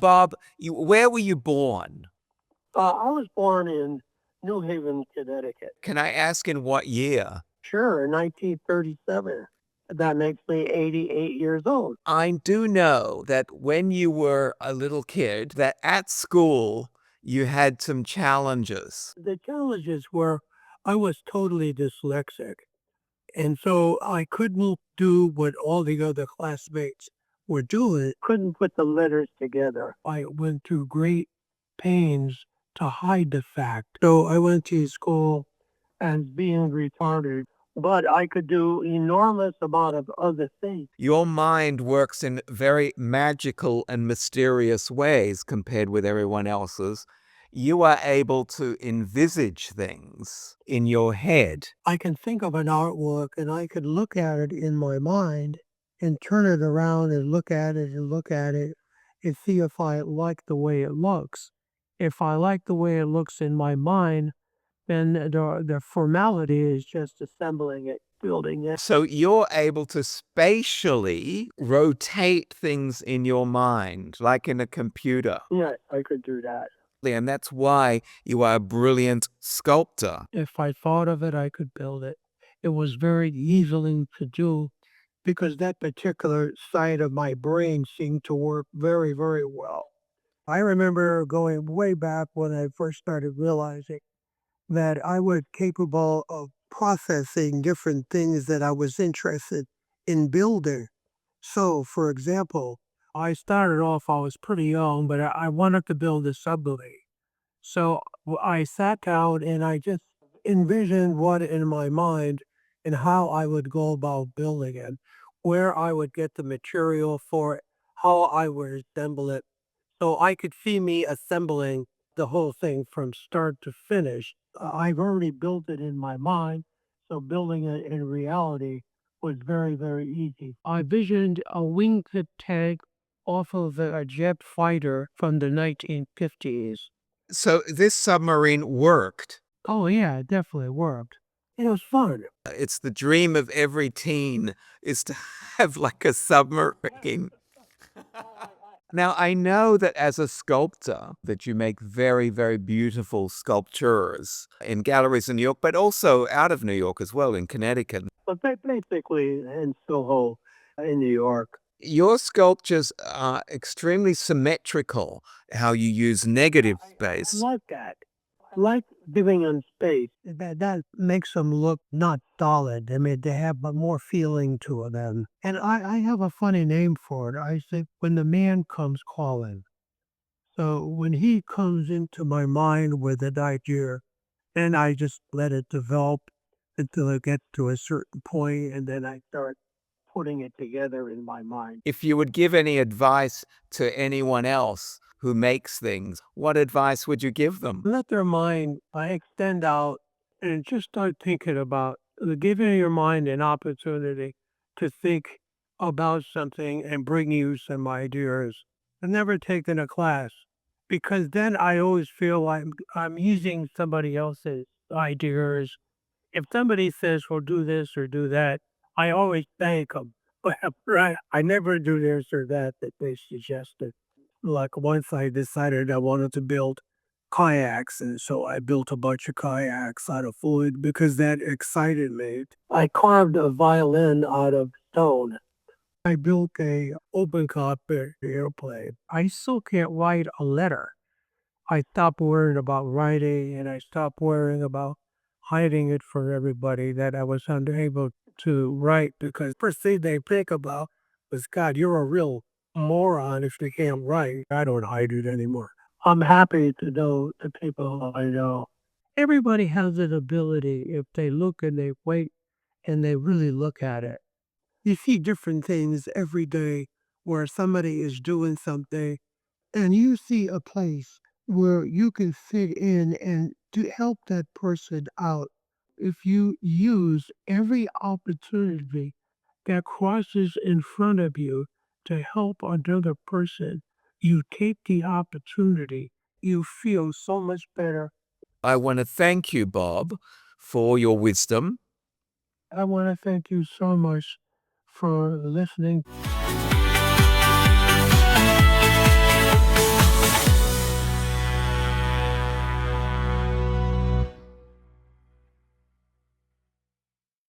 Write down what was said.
Bob, where were you born? I was born in New Haven, Connecticut. Can I ask in what year? Sure, in 1937. That makes me 88 years old. I do know that when you were a little kid, that at school you had some challenges. The challenges were I was totally dyslexic, and so I couldn't do what all the other classmates were doing. Couldn't put the letters together. I went through great pains to hide the fact. So I went to school and being retarded, but I could do enormous amount of other things. Your mind works in very magical and mysterious ways compared with everyone else's. You are able to envisage things in your head. I can think of an artwork and I could look at it in my mind and turn it around and look at it and look at it and see if I like the way it looks. If I like the way it looks in my mind, then the formality is just assembling it, building it. So you're able to spatially rotate things in your mind, like in a computer. Yeah, I could do that. And that's why you are a brilliant sculptor. If I thought of it, I could build it. It was very easily to do because that particular side of my brain seemed to work very, very well. I remember going way back when I first started realizing that I was capable of processing different things that I was interested in building. So, for example, I started off, I was pretty young, but I wanted to build a submarine. So I sat down and I just envisioned what in my mind and how I would go about building it, where I would get the material for it, how I would assemble it. So I could see me assembling the whole thing from start to finish. I've already built it in my mind, so building it in reality was very, very easy. I visioned a wingtip tank off of a jet fighter from the 1950s. So this submarine worked. Oh yeah, it definitely worked. It was fun. It's the dream of every teen is to have like a submarine. Now, I know that as a sculptor that you make very, very beautiful sculptures in galleries in New York, but also out of New York as well, in Connecticut. But basically in Soho, in New York. Your sculptures are extremely symmetrical, how you use negative I space. like that. I like giving them space. That makes them look not solid. I mean, they have more feeling to them. And I have a funny name for it. I say, when the man comes calling. So when he comes into my mind with an idea, then I just let it develop until it gets to a certain point, and then I start putting it together in my mind. If you would give any advice to anyone else who makes things, what advice would you give them? Let their mind extend out and just start thinking about giving your mind an opportunity to think about something and bring you some ideas. I've never taken a class because then I always feel like I'm using somebody else's ideas. If somebody says, well, do this or do that, I always thank them. But right, I never do this or that they suggested. Like once I decided I wanted to build kayaks, and so I built a bunch of kayaks out of wood because that excited me. I carved a violin out of stone. I built a open cockpit airplane. I still can't write a letter. I stopped worrying about writing and I stopped worrying about hiding it from everybody that I was unable to write because first thing they think about was, God, you're a real moron if you can't write. I don't hide it anymore. I'm happy to know the people I know. Everybody has an ability if they look and they wait and they really look at it. You see different things every day where somebody is doing something and you see a place where you can fit in and to help that person out. If you use every opportunity that crosses in front of you to help another person, you take the opportunity, you feel so much better. I want to thank you, Bob, for your wisdom. I want to thank you so much for listening.